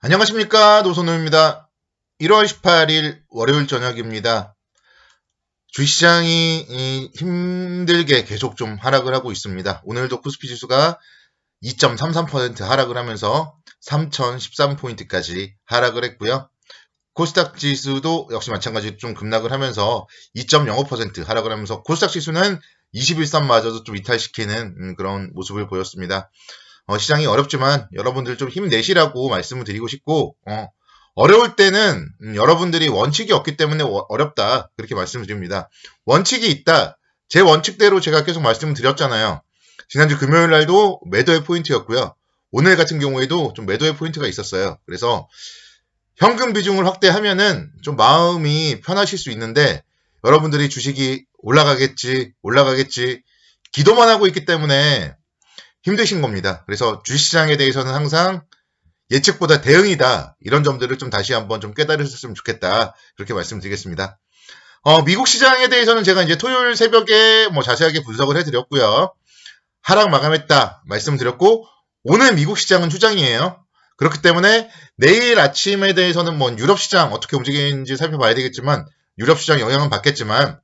안녕하십니까, 노선호입니다. 1월 18일 월요일 저녁입니다. 주시장이 힘들게 계속 좀 하락을 하고 있습니다. 오늘도 코스피 지수가 2.33% 하락을 하면서 3013포인트까지 하락을 했고요. 코스닥 지수도 역시 마찬가지로 좀 급락을 하면서 2.05% 하락을 하면서 코스닥 지수는 21선마저도 좀 이탈시키는 그런 모습을 보였습니다. 시장이 어렵지만 여러분들 좀 힘내시라고 말씀을 드리고 싶고, 어려울 때는 여러분들이 원칙이 없기 때문에 어렵다, 그렇게 말씀을 드립니다. 원칙이 있다. 제 원칙대로 제가 계속 말씀을 드렸잖아요. 지난주 금요일 날도 매도의 포인트였고요. 오늘 같은 경우에도 좀 매도의 포인트가 있었어요. 그래서 현금 비중을 확대하면은 좀 마음이 편하실 수 있는데, 여러분들이 주식이 올라가겠지 기도만 하고 있기 때문에 힘드신 겁니다. 그래서 주식시장에 대해서는 항상 예측보다 대응이다, 이런 점들을 좀 다시 한번 좀 깨달으셨으면 좋겠다, 그렇게 말씀드리겠습니다. 미국 시장에 대해서는 제가 이제 토요일 새벽에 자세하게 분석을 해드렸고요. 하락 마감했다 말씀드렸고, 오늘 미국 시장은 휴장이에요. 그렇기 때문에 내일 아침에 대해서는 유럽 시장 어떻게 움직이는지 살펴봐야 되겠지만, 유럽 시장 영향은 받겠지만,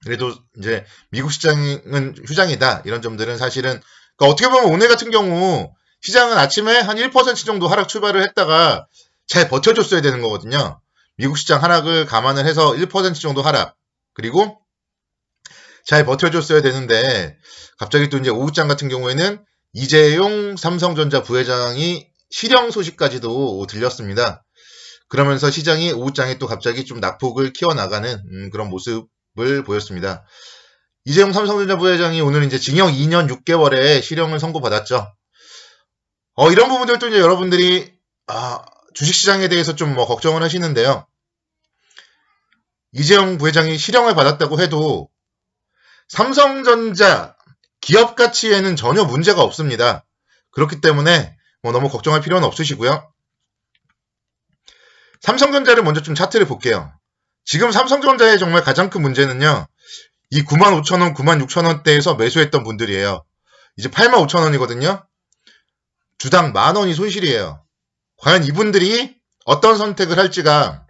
그래도 이제 미국 시장은 휴장이다, 이런 점들은 사실은, 그러니까 어떻게 보면 오늘 같은 경우 시장은 아침에 한 1% 정도 하락 출발을 했다가 잘 버텨줬어야 되는 거거든요. 미국 시장 하락을 감안을 해서 1% 정도 하락, 그리고 잘 버텨줬어야 되는데, 갑자기 또 이제 오후장 같은 경우에는 이재용 삼성전자 부회장이 실형 소식까지도 들렸습니다. 그러면서 시장이 오후장에 또 갑자기 좀 낙폭을 키워나가는 그런 모습을 보였습니다. 이재용 삼성전자 부회장이 오늘 이제 징역 2년 6개월의 실형을 선고받았죠. 이런 부분들도 이제 여러분들이 주식시장에 대해서 좀 걱정을 하시는데요. 이재용 부회장이 실형을 받았다고 해도 삼성전자 기업 가치에는 전혀 문제가 없습니다. 그렇기 때문에 너무 걱정할 필요는 없으시고요. 삼성전자를 먼저 좀 차트를 볼게요. 지금 삼성전자의 정말 가장 큰 문제는요, 이 95,000원, 96,000원대에서 매수했던 분들이에요. 이제 85,000원이거든요. 주당 10,000원이 손실이에요. 과연 이분들이 어떤 선택을 할지가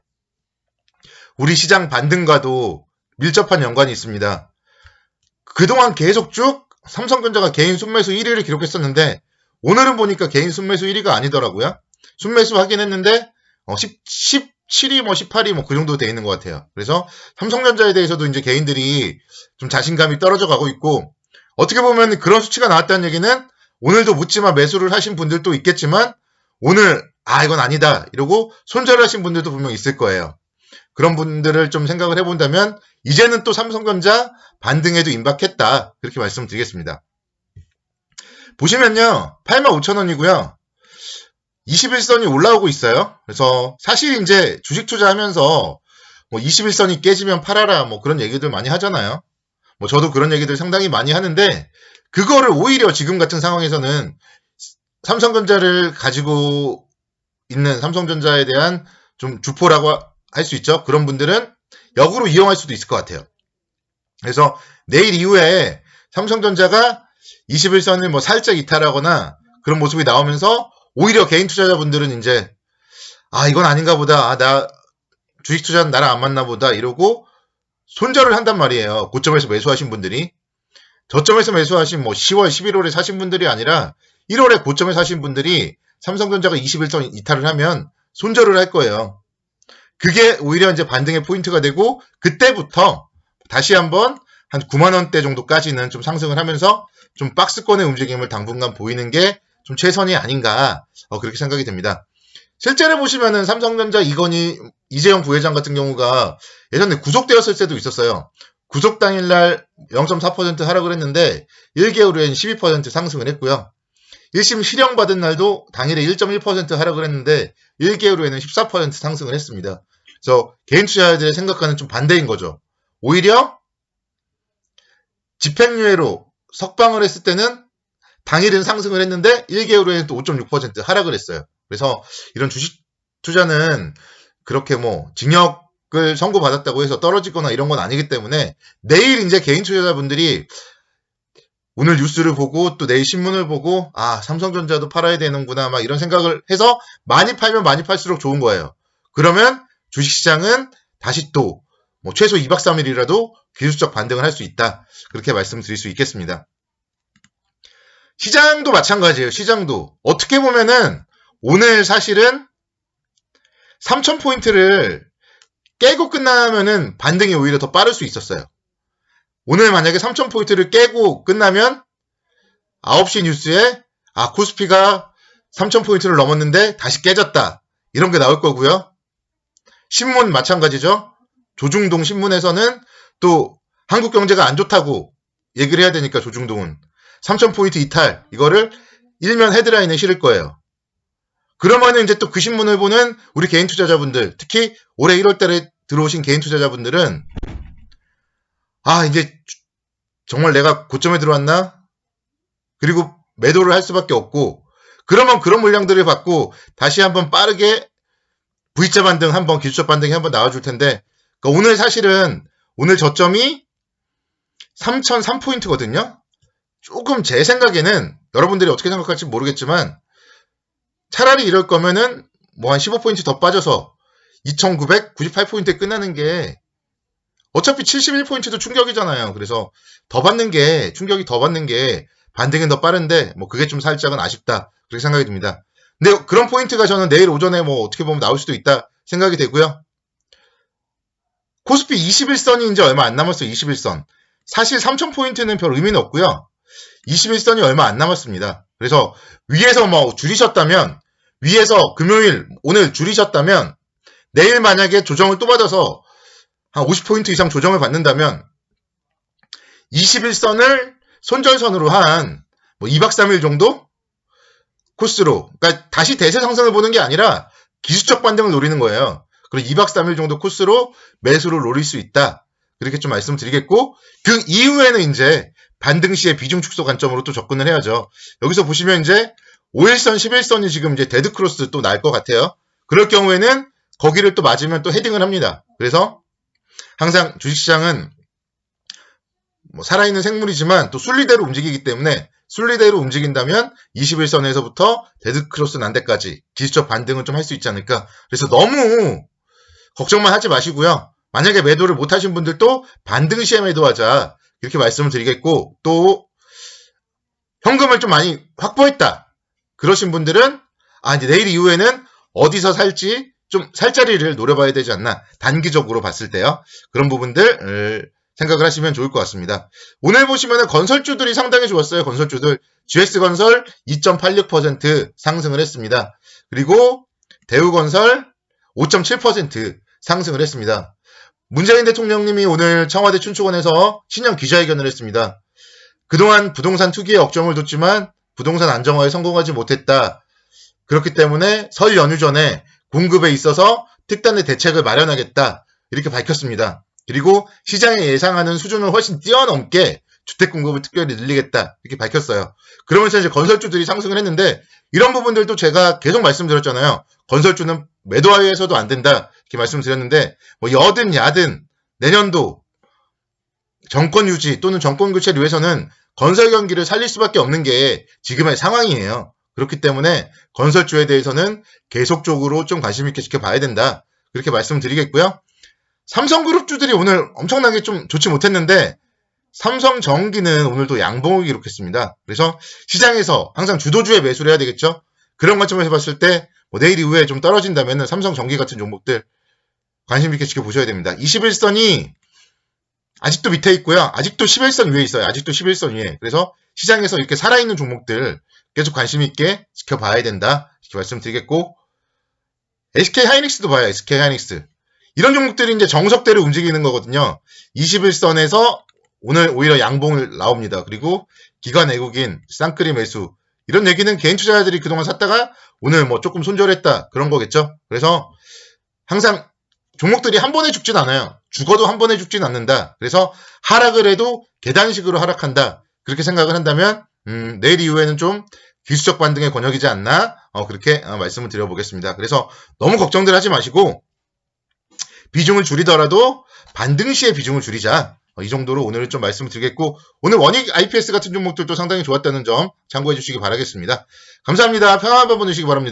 우리 시장 반등과도 밀접한 연관이 있습니다. 그동안 계속 쭉 삼성전자가 개인 순매수 1위를 기록했었는데, 오늘은 보니까 개인 순매수 1위가 아니더라고요. 순매수 하긴 했는데 17위, 18위 그 정도 돼 있는 것 같아요. 그래서 삼성전자에 대해서도 이제 개인들이 좀 자신감이 떨어져 가고 있고, 어떻게 보면 그런 수치가 나왔다는 얘기는 오늘도 묻지마 매수를 하신 분들도 있겠지만, 오늘 이건 아니다 이러고 손절을 하신 분들도 분명 있을 거예요. 그런 분들을 좀 생각을 해본다면 이제는 또 삼성전자 반등에도 임박했다, 그렇게 말씀드리겠습니다. 보시면요, 85,000원이고요. 21선이 올라오고 있어요. 그래서 사실 이제 주식 투자하면서 21선이 깨지면 팔아라 그런 얘기들 많이 하잖아요. 저도 그런 얘기들 상당히 많이 하는데, 그거를 오히려 지금 같은 상황에서는 삼성전자를 가지고 있는 삼성전자에 대한 좀 주포라고 할 수 있죠. 그런 분들은 역으로 이용할 수도 있을 것 같아요. 그래서 내일 이후에 삼성전자가 21선을 살짝 이탈하거나 그런 모습이 나오면서 오히려 개인 투자자분들은 이제 이건 아닌가 보다, 나 주식 투자는 나랑 안 맞나 보다 이러고 손절을 한단 말이에요. 고점에서 매수하신 분들이. 저점에서 매수하신 10월, 11월에 사신 분들이 아니라 1월에 고점에 사신 분들이 삼성전자가 21선 이탈을 하면 손절을 할 거예요. 그게 오히려 이제 반등의 포인트가 되고, 그때부터 다시 한번 한 9만원대 정도까지는 좀 상승을 하면서 좀 박스권의 움직임을 당분간 보이는 게 좀 최선이 아닌가, 그렇게 생각이 됩니다. 실제로 보시면은 삼성전자 이재용 부회장 같은 경우가 예전에 구속되었을 때도 있었어요. 구속 당일날 0.4% 하락을 했는데 1개월 후엔 12% 상승을 했고요. 1심 실형 받은 날도 당일에 1.1% 하락을 했는데 1개월 후에는 14% 상승을 했습니다. 그래서 개인 투자자들의 생각과는 좀 반대인 거죠. 오히려 집행유예로 석방을 했을 때는 당일은 상승을 했는데 1개월 후에는 또 5.6% 하락을 했어요. 그래서 이런 주식 투자는 그렇게 징역을 선고받았다고 해서 떨어지거나 이런 건 아니기 때문에, 내일 이제 개인 투자자분들이 오늘 뉴스를 보고 또 내일 신문을 보고 아 삼성전자도 팔아야 되는구나 막 이런 생각을 해서 많이 팔면 많이 팔수록 좋은 거예요. 그러면 주식시장은 다시 또 뭐 최소 2박 3일이라도 기술적 반등을 할 수 있다. 그렇게 말씀드릴 수 있겠습니다. 시장도 마찬가지예요. 시장도 어떻게 보면은 오늘 사실은 3,000포인트를 깨고 끝나면은 반등이 오히려 더 빠를 수 있었어요. 오늘 만약에 3,000포인트를 깨고 끝나면 9시 뉴스에 코스피가 3,000포인트를 넘었는데 다시 깨졌다. 이런 게 나올 거고요. 신문 마찬가지죠. 조중동 신문에서는 또 한국 경제가 안 좋다고 얘기를 해야 되니까 조중동은 3,000포인트 이탈 이거를 일면 헤드라인에 실을 거예요. 그러면은 이제 또 그 신문을 보는 우리 개인 투자자분들, 특히 올해 1월 달에 들어오신 개인 투자자분들은 이제 정말 내가 고점에 들어왔나? 그리고 매도를 할 수밖에 없고 그러면 그런 물량들을 받고 다시 한번 빠르게 V자 반등 한번 기술적 반등이 한번 나와줄 텐데 그러니까 오늘 사실은 오늘 저점이 3,003포인트거든요. 조금 제 생각에는 여러분들이 어떻게 생각할지 모르겠지만 차라리 이럴 거면은 뭐 한 15포인트 더 빠져서 2,998포인트에 끝나는 게 어차피 71포인트도 충격이잖아요. 그래서 충격이 더 받는 게 반등은 더 빠른데 뭐 그게 좀 살짝은 아쉽다. 그렇게 생각이 듭니다. 근데 그런 포인트가 저는 내일 오전에 뭐 어떻게 보면 나올 수도 있다 생각이 되고요. 코스피 21선이 이제 얼마 안 남았어요. 21선. 사실 3,000포인트는 별 의미는 없고요. 21선이 얼마 안 남았습니다. 그래서 위에서 뭐 줄이셨다면 위에서 금요일 오늘 줄이셨다면 내일 만약에 조정을 또 받아서 한 50포인트 이상 조정을 받는다면 21선을 손절선으로 한 뭐 2박 3일 정도 코스로 그러니까 다시 대세 상승을 보는 게 아니라 기술적 반등을 노리는 거예요. 그리고 2박 3일 정도 코스로 매수를 노릴 수 있다. 그렇게 좀 말씀드리겠고 그 이후에는 이제 반등 시의 비중 축소 관점으로 또 접근을 해야죠. 여기서 보시면 이제 5일선, 11선이 지금 이제 데드크로스 또 날 것 같아요. 그럴 경우에는 거기를 또 맞으면 또 헤딩을 합니다. 그래서 항상 주식시장은 뭐 살아있는 생물이지만 또 순리대로 움직이기 때문에 순리대로 움직인다면 21선에서부터 데드크로스 난 데까지 기술적 반등은 좀 할 수 있지 않을까. 그래서 너무 걱정만 하지 마시고요. 만약에 매도를 못 하신 분들도 반등 시에 매도하자. 이렇게 말씀을 드리겠고 또 현금을 좀 많이 확보했다. 그러신 분들은 이제 내일 이후에는 어디서 살지 좀 살자리를 노려봐야 되지 않나. 단기적으로 봤을 때요. 그런 부분들 생각을 하시면 좋을 것 같습니다. 오늘 보시면은 건설주들이 상당히 좋았어요. 건설주들. GS건설 2.86% 상승을 했습니다. 그리고 대우건설 5.7% 상승을 했습니다. 문재인 대통령님이 오늘 청와대 춘추관에서 신년 기자회견을 했습니다. 그동안 부동산 투기에 억점을 뒀지만 부동산 안정화에 성공하지 못했다. 그렇기 때문에 설 연휴 전에 공급에 있어서 특단의 대책을 마련하겠다. 이렇게 밝혔습니다. 그리고 시장에 예상하는 수준을 훨씬 뛰어넘게 주택 공급을 특별히 늘리겠다. 이렇게 밝혔어요. 그러면서 이제 건설주들이 상승을 했는데 이런 부분들도 제가 계속 말씀드렸잖아요. 건설주는 매도하여서도 안 된다. 이렇게 말씀드렸는데 뭐 여든 야든 내년도 정권 유지 또는 정권 교체를 위해서는 건설 경기를 살릴 수밖에 없는 게 지금의 상황이에요. 그렇기 때문에 건설주에 대해서는 계속적으로 좀 관심 있게 지켜봐야 된다. 그렇게 말씀드리겠고요. 삼성그룹주들이 오늘 엄청나게 좀 좋지 못했는데 삼성전기는 오늘도 양봉을 기록했습니다. 그래서 시장에서 항상 주도주에 매수를 해야 되겠죠. 그런 관점에서 봤을 때 뭐 내일 이후에 좀 떨어진다면 삼성전기 같은 종목들 관심 있게 지켜보셔야 됩니다. 21선이 아직도 밑에 있고요. 아직도 11선 위에 있어요. 아직도 11선 위에. 그래서 시장에서 이렇게 살아있는 종목들 계속 관심 있게 지켜봐야 된다. 이렇게 말씀드리겠고 SK하이닉스도 봐요. SK하이닉스. 이런 종목들이 이제 정석대로 움직이는 거거든요. 21선에서 오늘 오히려 양봉을 나옵니다. 그리고 기관 외국인 쌍끌이 매수. 이런 얘기는 개인 투자자들이 그동안 샀다가 오늘 뭐 조금 손절했다. 그런 거겠죠. 그래서 항상 종목들이 한 번에 죽진 않아요. 죽어도 한 번에 죽진 않는다. 그래서 하락을 해도 계단식으로 하락한다. 그렇게 생각을 한다면 내일 이후에는 좀 기술적 반등의 권역이지 않나 그렇게 말씀을 드려보겠습니다. 그래서 너무 걱정들 하지 마시고 비중을 줄이더라도 반등 시에 비중을 줄이자. 이 정도로 오늘 좀 말씀을 드리겠고, 오늘 원익 IPS 같은 종목들도 상당히 좋았다는 점 참고해 주시기 바라겠습니다. 감사합니다. 평안한 밤 보내시기 바랍니다.